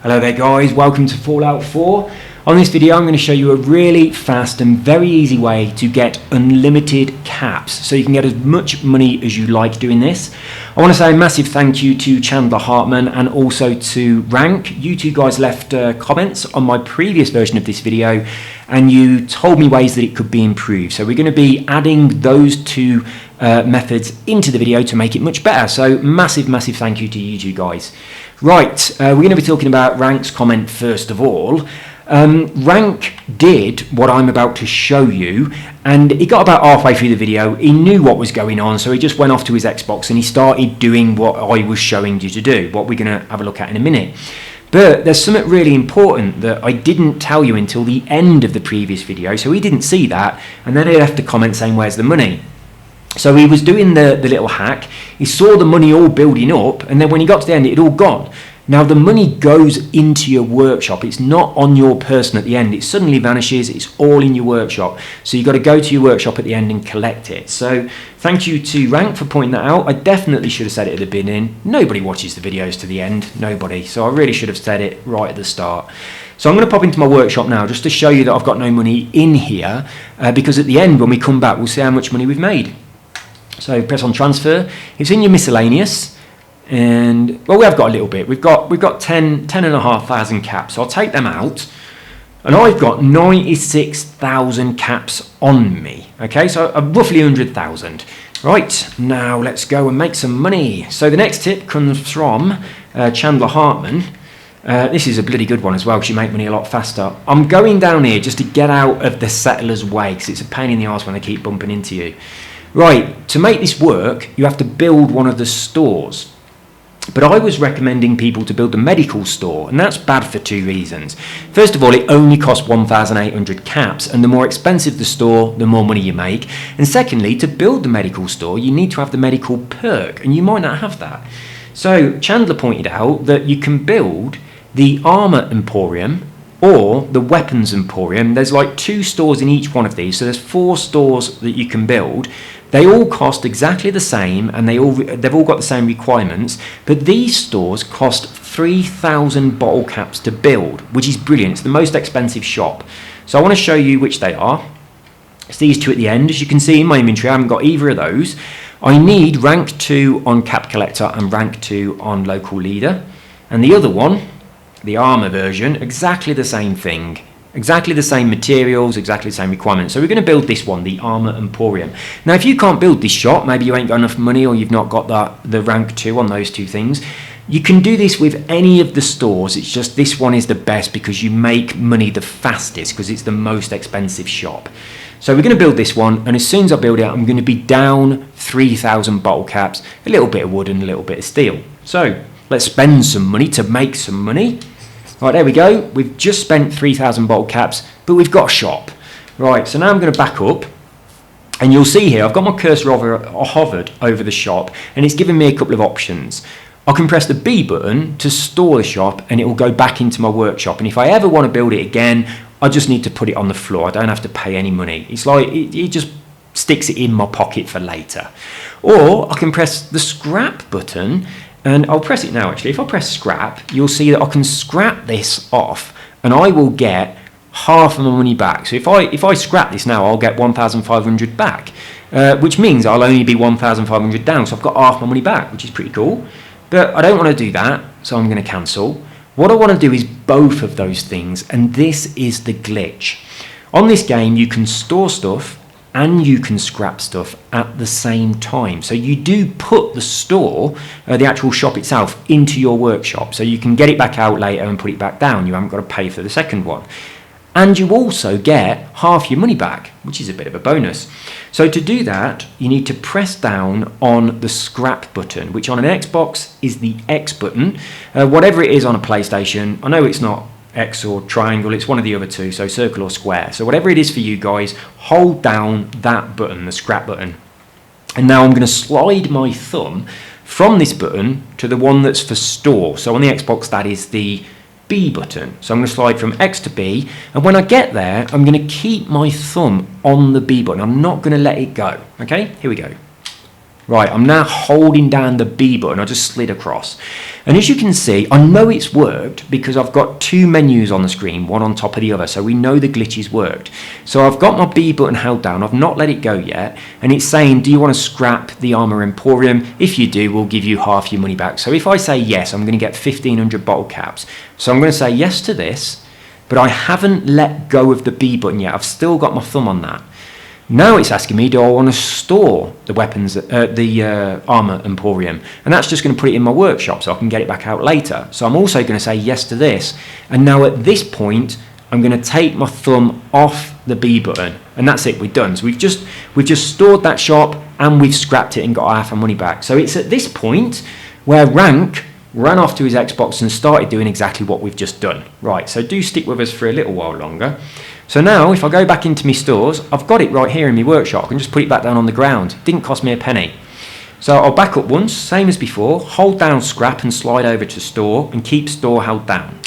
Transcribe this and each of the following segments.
Hello there guys, welcome to Fallout 4. On this video I'm going to show you a really fast and very easy way to get unlimited caps so you can get as much money as you like doing this. I want to say a massive thank you to Chandler Hartman and also to R4NK. You two guys left comments on my previous version of this video and you told me ways that it could be improved. So we're going to be adding those two methods into the video to make it much better. So massive thank you to you two guys. Right, we're going to be talking about R4NK's comment first of all. R4NK did what I'm about to show you, and he got about halfway through the video. He knew what was going on, so he just went off to his Xbox and he started doing what I was showing you to do, what we're going to have a look at in a minute. But there's something really important that I didn't tell you until the end of the previous video, so he didn't see that, and then he left a comment saying, "Where's the money?" So he was doing the little hack, he saw the money all building up, and then when he got to the end, it had all gone. Now the money goes into your workshop, it's not on your person at the end, it suddenly vanishes, it's all in your workshop. So you've got to go to your workshop at the end and collect it. So thank you to R4NK for pointing that out. I definitely should have said it at the beginning. Nobody watches the videos to the end, nobody. So I really should have said it right at the start. So I'm going to pop into my workshop now just to show you that I've got no money in here, because at the end when we come back we'll see how much money we've made. So press on transfer, it's in your miscellaneous, and well, we have got a little bit. We've got 10,500 caps. So I'll take them out, and I've got 96,000 caps on me. Okay, so roughly 100,000. Right, now let's go and make some money. So the next tip comes from Chandler Hartman. This is a bloody good one as well because you make money a lot faster. I'm going down here just to get out of the settler's way because it's a pain in the arse when they keep bumping into you. Right, to make this work, you have to build one of the stores. But I was recommending people to build the medical store, and that's bad for two reasons. First of all, it only costs 1,800 caps, and the more expensive the store, the more money you make. And secondly, to build the medical store, you need to have the medical perk, and you might not have that. So Chandler pointed out that you can build the armor emporium or the weapons emporium. There's like 2 stores in each one of these, so there's 4 stores that you can build. They all cost exactly the same, and they've all got the same requirements, but these stores cost 3,000 bottle caps to build, which is brilliant. It's the most expensive shop. So I want to show you which they are. It's these 2 at the end. As you can see in my inventory, I haven't got either of those. I need rank 2 on cap collector and rank 2 on local leader, and the other one, the armor version, exactly the same thing. Exactly the same materials, exactly the same requirements. So we're going to build this one, the Armor Emporium. Now if you can't build this shop, maybe you ain't got enough money or you've not got the rank 2 on those 2 things, you can do this with any of the stores. It's just this one is the best because you make money the fastest because it's the most expensive shop. So we're going to build this one, and as soon as I build it, I'm going to be down 3,000 bottle caps, a little bit of wood and a little bit of steel. So let's spend some money to make some money. Right, there we go. We've just spent 3,000 bottle caps, but we've got a shop. Right, so now I'm going to back up, and you'll see here I've got my cursor hovered over the shop, and it's giving me a couple of options. I can press the B button to store the shop, and it will go back into my workshop. And if I ever want to build it again, I just need to put it on the floor. I don't have to pay any money. It's like it just sticks it in my pocket for later. Or I can press the scrap button. And I'll press it now actually. If I press scrap, you'll see that I can scrap this off and I will get half of my money back. So if I scrap this now, I'll get 1,500 back, which means I'll only be 1,500 down. So I've got half my money back, which is pretty cool. But I don't want to do that, so I'm going to cancel. What I want to do is both of those things, and this is the glitch. On this game, you can store stuff and you can scrap stuff at the same time. So you do put the store, the actual shop itself, into your workshop. So you can get it back out later and put it back down. You haven't got to pay for the second one. And you also get half your money back, which is a bit of a bonus. So to do that, you need to press down on the scrap button, which on an Xbox is the X button. Whatever it is on a PlayStation, I know it's not X or triangle, it's one of the other 2, so circle or square. So whatever it is for you guys, hold down that button, the scrap button. And now I'm going to slide my thumb from this button to the one that's for store. So on the Xbox that is the B button. So I'm going to slide from X to B, and when I get there I'm going to keep my thumb on the B button. I'm not going to let it go. Okay, here we go. Right, I'm now holding down the B button. I just slid across. And as you can see, I know it's worked because I've got two menus on the screen, one on top of the other. So we know the glitch has worked. So I've got my B button held down. I've not let it go yet. And it's saying, do you want to scrap the Armour Emporium? If you do, we'll give you half your money back. So if I say yes, I'm going to get 1,500 bottle caps. So I'm going to say yes to this, but I haven't let go of the B button yet. I've still got my thumb on that. Now it's asking me, do I want to store the weapons, the Armour Emporium? And that's just going to put it in my workshop so I can get it back out later. So I'm also going to say yes to this. And now at this point, I'm going to take my thumb off the B button. And that's it, we're done. So we've just stored that shop and we've scrapped it and got half our money back. So it's at this point where Rank ran off to his Xbox and started doing exactly what we've just done. Right, so do stick with us for a little while longer. So now, if I go back into my stores, I've got it right here in my workshop. I can just put it back down on the ground. It didn't cost me a penny. So I'll back up once, same as before, hold down scrap and slide over to store and keep store held down,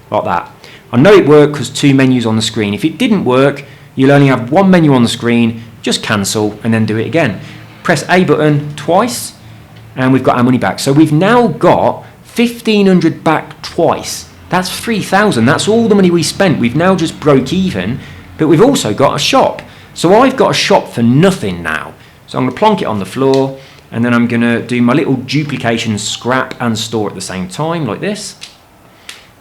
like that. I know it worked because two menus on the screen. If it didn't work, you'll only have one menu on the screen, just cancel and then do it again. Press A button twice and we've got our money back. So we've now got 1,500 back twice. That's 3,000. That's all the money we spent. We've now just broke even, but we've also got a shop. So I've got a shop for nothing now. So I'm going to plonk it on the floor, and then I'm going to do my little duplication, scrap and store at the same time, like this.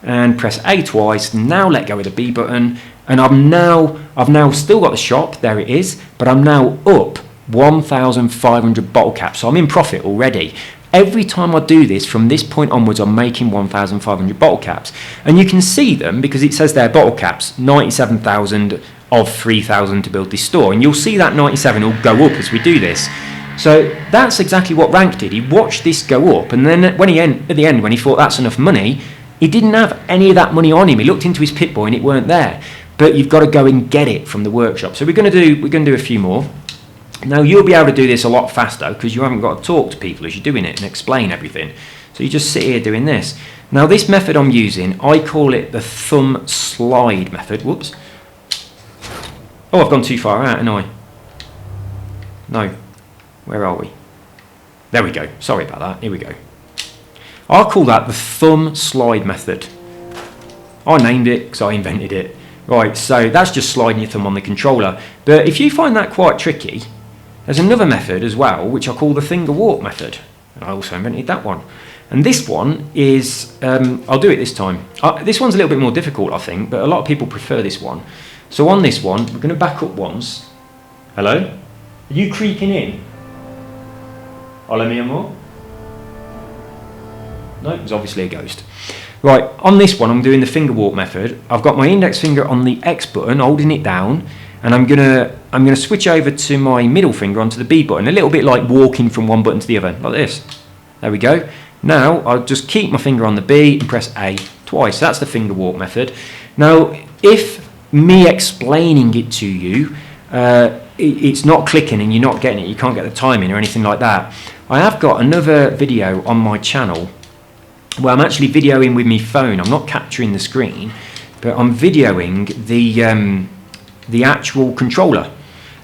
And press A twice. Now let go of the B button, and I've now still got the shop. There it is. But I'm now up 1,500 bottle caps. So I'm in profit already. Every time I do this, from this point onwards, I'm making 1,500 bottle caps. And you can see them because it says there, bottle caps, 97,000 of 3,000 to build this store. And you'll see that 97 will go up as we do this. So that's exactly what Rank did. He watched this go up, and then at the end, when he thought that's enough money, he didn't have any of that money on him. He looked into his pit boy and it weren't there. But you've got to go and get it from the workshop. So we're going to do a few more. Now you'll be able to do this a lot faster because you haven't got to talk to people as you're doing it and explain everything. So you just sit here doing this. Now this method I'm using, I call it the thumb slide method. Whoops. Oh, I've gone too far out, haven't I? No. Where are we? There we go. Sorry about that. Here we go. I'll call that the thumb slide method. I named it because I invented it. Right, so that's just sliding your thumb on the controller. But if you find that quite tricky, there's another method as well, which I call the finger walk method. And I also invented that one. And this one is, I'll do it this time. This one's a little bit more difficult, I think, but a lot of people prefer this one. So on this one, we're going to back up once. Hello? Are you creaking in? Hola, mi amor? No, it's obviously a ghost. Right, on this one, I'm doing the finger walk method. I've got my index finger on the X button, holding it down, and I'm gonna switch over to my middle finger onto the B button, a little bit like walking from one button to the other, like this. There we go. Now I'll just keep my finger on the B and press A twice. That's the finger walk method. Now, if me explaining it to you, it's not clicking and you're not getting it, you can't get the timing or anything like that, I have got another video on my channel where I'm actually videoing with my phone. I'm not capturing the screen, but I'm videoing the actual controller.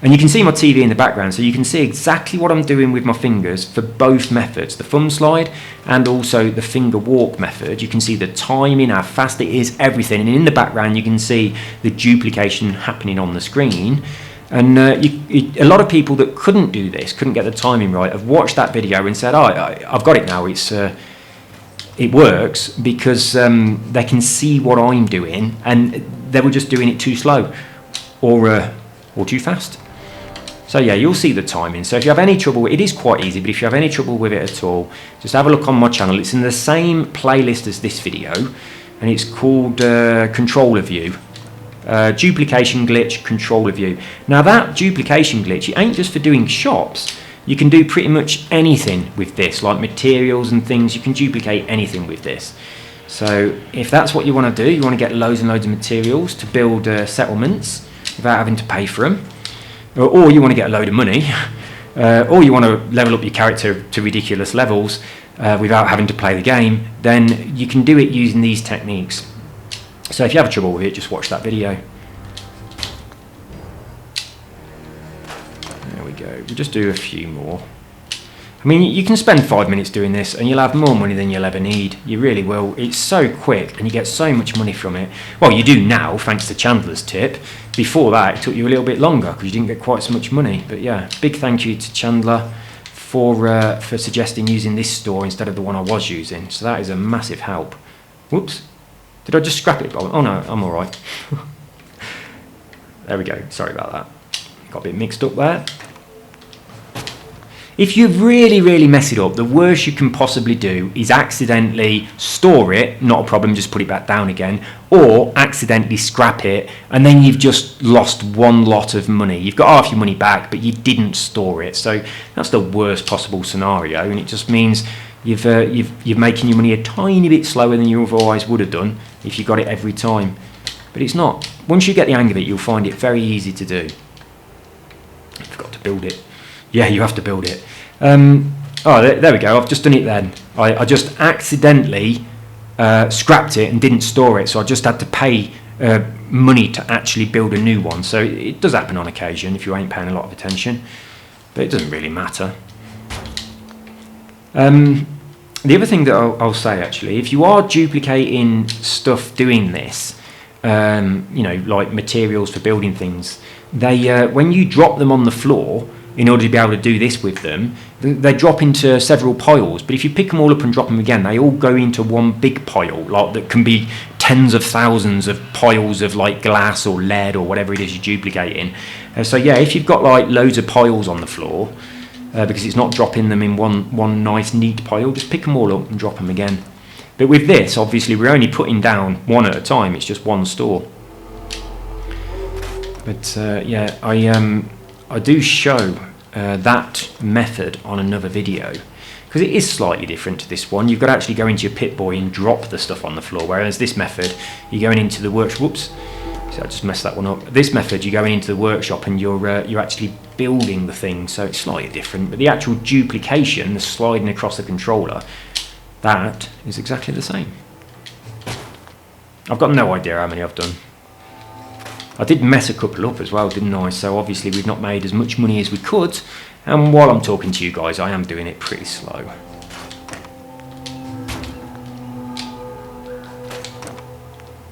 And you can see my TV in the background, so you can see exactly what I'm doing with my fingers for both methods, the thumb slide and also the finger walk method. You can see the timing, how fast it is, everything. And in the background, you can see the duplication happening on the screen. And a lot of people that couldn't do this, couldn't get the timing right, have watched that video and said, oh, I've got it now, it works, because they can see what I'm doing and they were just doing it too slow or too fast. So yeah, you'll see the timing. So if you have any trouble, it is quite easy, but if you have any trouble with it at all, just have a look on my channel. It's in the same playlist as this video, and it's called Controller View. Duplication glitch, controller view. Now that duplication glitch, it ain't just for doing shops. You can do pretty much anything with this, like materials and things. You can duplicate anything with this. So if that's what you want to do, you want to get loads and loads of materials to build settlements without having to pay for them, or you want to get a load of money, or you want to level up your character to ridiculous levels without having to play the game, then you can do it using these techniques. So if you have trouble with it, just watch that video. There we go. We'll just do a few more. I mean, you can spend 5 minutes doing this and you'll have more money than you'll ever need. You really will. It's so quick and you get so much money from it. Well, you do now, thanks to Chandler's tip. Before that, it took you a little bit longer because you didn't get quite so much money. But yeah, big thank you to Chandler for suggesting using this store instead of the one I was using. So that is a massive help. Whoops. Did I just scrap it? Oh no, I'm all right. There we go. Sorry about that. Got a bit mixed up there. If you really mess it up, the worst you can possibly do is accidentally store it, not a problem, just put it back down again, or accidentally scrap it, and then you've just lost one lot of money. You've got half your money back, but you didn't store it. So that's the worst possible scenario, and it just means you're making your money a tiny bit slower than you otherwise would have done if you got it every time. But it's not. Once you get the hang of it, you'll find it very easy to do. I forgot to build it. Yeah, you have to build it. There we go. I've just done it then. I just accidentally scrapped it and didn't store it, so I just had to pay money to actually build a new one. So it does happen on occasion if you ain't paying a lot of attention, but it doesn't really matter. The other thing that I'll say, actually, if you are duplicating stuff doing this, like materials for building things, they when you drop them on the floor, in order to be able to do this with them, they drop into several piles. But if you pick them all up and drop them again, they all go into one big pile, like that can be tens of thousands of piles of like glass or lead or whatever it is you're duplicating. So yeah, if you've got like loads of piles on the floor, because it's not dropping them in one nice neat pile, just pick them all up and drop them again. But with this, obviously, we're only putting down one at a time. It's just one store. But yeah, I do show that method on another video because it is slightly different to this one. You've got to actually go into your Pip-Boy and drop the stuff on the floor, whereas this method, you're going into the workshop. Whoops, so I just messed that one up. This method, you're going into the workshop and you're actually building the thing, so it's slightly different. But the actual duplication, the sliding across the controller, that is exactly the same. I've got no idea how many I've done. I did mess a couple up as well, didn't I? So obviously we've not made as much money as we could, and while I'm talking to you guys, I am doing it pretty slow.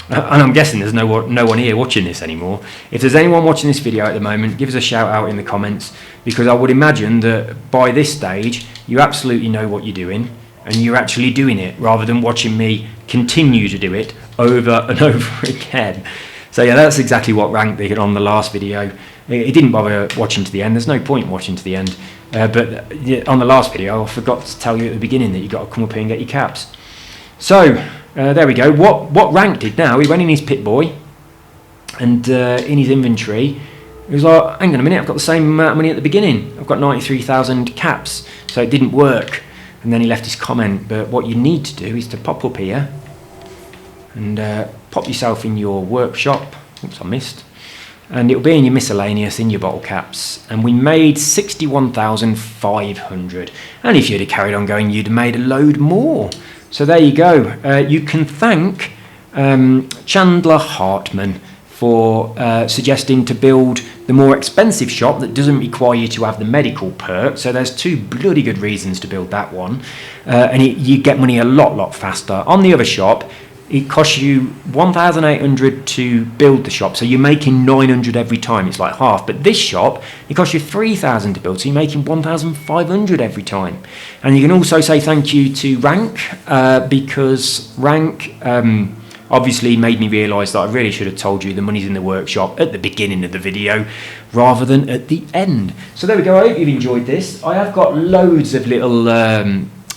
And I'm guessing there's no one here watching this anymore. If there's anyone watching this video at the moment, give us a shout out in the comments, because I would imagine that by this stage you absolutely know what you're doing and you're actually doing it rather than watching me continue to do it over and over again. So yeah, that's exactly what Rank did on the last video. He didn't bother watching to the end. There's no point watching to the end. But on the last video, I forgot to tell you at the beginning that you've got to come up here and get your caps. So there we go. What Rank did now, he went in his Pip-Boy and in his inventory, he was like, hang on a minute, I've got the same amount of money at the beginning. I've got 93,000 caps, so it didn't work. And then he left his comment. But what you need to do is to pop up here and pop yourself in your workshop. Oops, I missed. And it'll be in your miscellaneous, in your bottle caps. And we made 61,500. And if you'd have carried on going, you'd have made a load more. So there you go. You can thank Chandler Hartman for suggesting to build the more expensive shop that doesn't require you to have the medical perk. So there's two bloody good reasons to build that one. And you get money a lot faster. On the other shop, it costs you 1,800 to build the shop, so you're making 900 every time. It's like half. But this shop, it costs you 3,000 to build, so you're making 1,500 every time. And you can also say thank you to Rank, because Rank obviously made me realise that I really should have told you the money's in the workshop at the beginning of the video rather than at the end. So there we go. I hope you've enjoyed this. I have got loads of little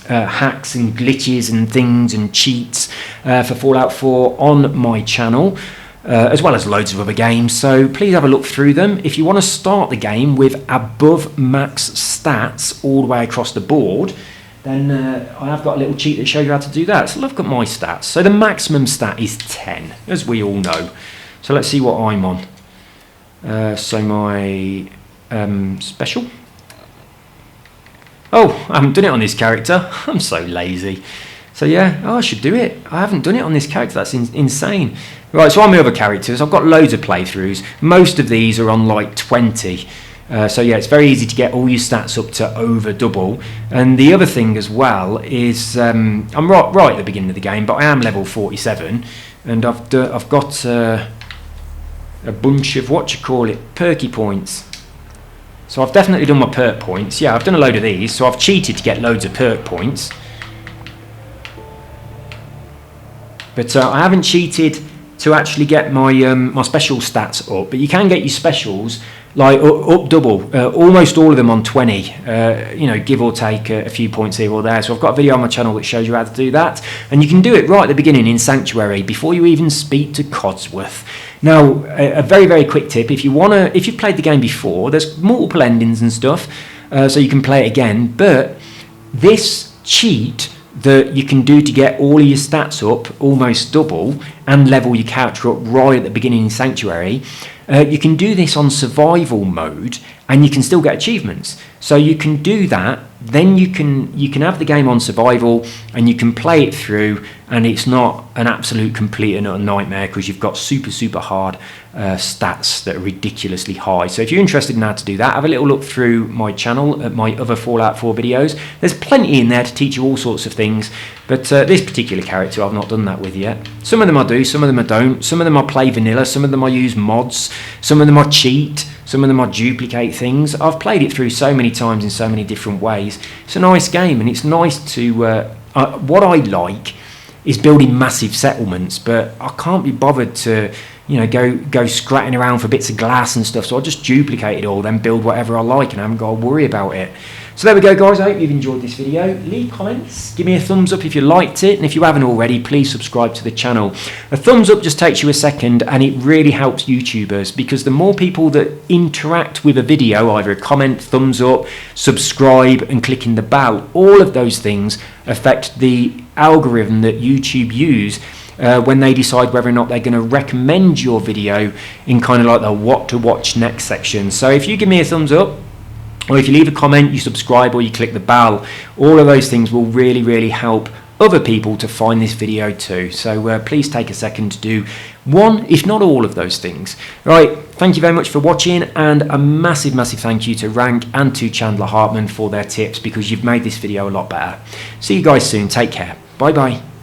hacks and glitches and things and cheats for Fallout 4 on my channel, as well as loads of other games, so please have a look through them. If you want to start the game with above max stats all the way across the board, then I have got a little cheat that shows you how to do that. So look at my stats. So the maximum stat is 10, as we all know. So let's see what I'm on. So my special. Oh, I haven't done it on this character. I'm so lazy. So yeah, I should do it. I haven't done it on this character. That's insane. Right, so on my other characters, I've got loads of playthroughs. Most of these are on like 20. So yeah, it's very easy to get all your stats up to over double. And the other thing as well is I'm right at the beginning of the game, but I am level 47, and I've got a bunch of perky points. So I've definitely done my perk points. Yeah, I've done a load of these, so I've cheated to get loads of perk points. But I haven't cheated to actually get my my special stats up. But you can get your specials like up double, almost all of them on 20. You know, give or take a few points here or there. So I've got a video on my channel which shows you how to do that, and you can do it right at the beginning in Sanctuary before you even speak to Codsworth. Now, a very quick tip: if you've played the game before, there's multiple endings and stuff, so you can play it again. But this cheat that you can do to get all of your stats up almost double and level your character up right at the beginning in Sanctuary, you can do this on survival mode and you can still get achievements. So you can do that, then you can have the game on survival and you can play it through, and it's not an absolute complete and utter nightmare because you've got super hard stats that are ridiculously high. So if you're interested in how to do that, have a little look through my channel at my other Fallout 4 videos. There's plenty in there to teach you all sorts of things, but this particular character I've not done that with yet. Some of them I do, some of them I don't. Some of them I play vanilla, some of them I use mods, some of them I cheat, some of them I duplicate things. I've played it through so many times in so many different ways. It's a nice game, and it's nice to what I like is building massive settlements, but I can't be bothered to, you know, go scratching around for bits of glass and stuff, so I just duplicate it all, then build whatever I like, and I haven't got to worry about it. So there we go, guys. I hope you've enjoyed this video. Leave comments, give me a thumbs up if you liked it, and if you haven't already, please subscribe to the channel. A thumbs up just takes you a second, and it really helps YouTubers, because the more people that interact with a video, either a comment, thumbs up, subscribe, and clicking the bell, all of those things affect the algorithm that YouTube use when they decide whether or not they're going to recommend your video in kind of like the what to watch next section. So if you give me a thumbs up, or if you leave a comment, you subscribe, or you click the bell, all of those things will really help other people to find this video too. So please take a second to do one, if not all of those things. Right, thank you very much for watching, and a massive thank you to Rank and to Chandler Hartman for their tips, because you've made this video a lot better. See you guys soon. Take care. Bye bye.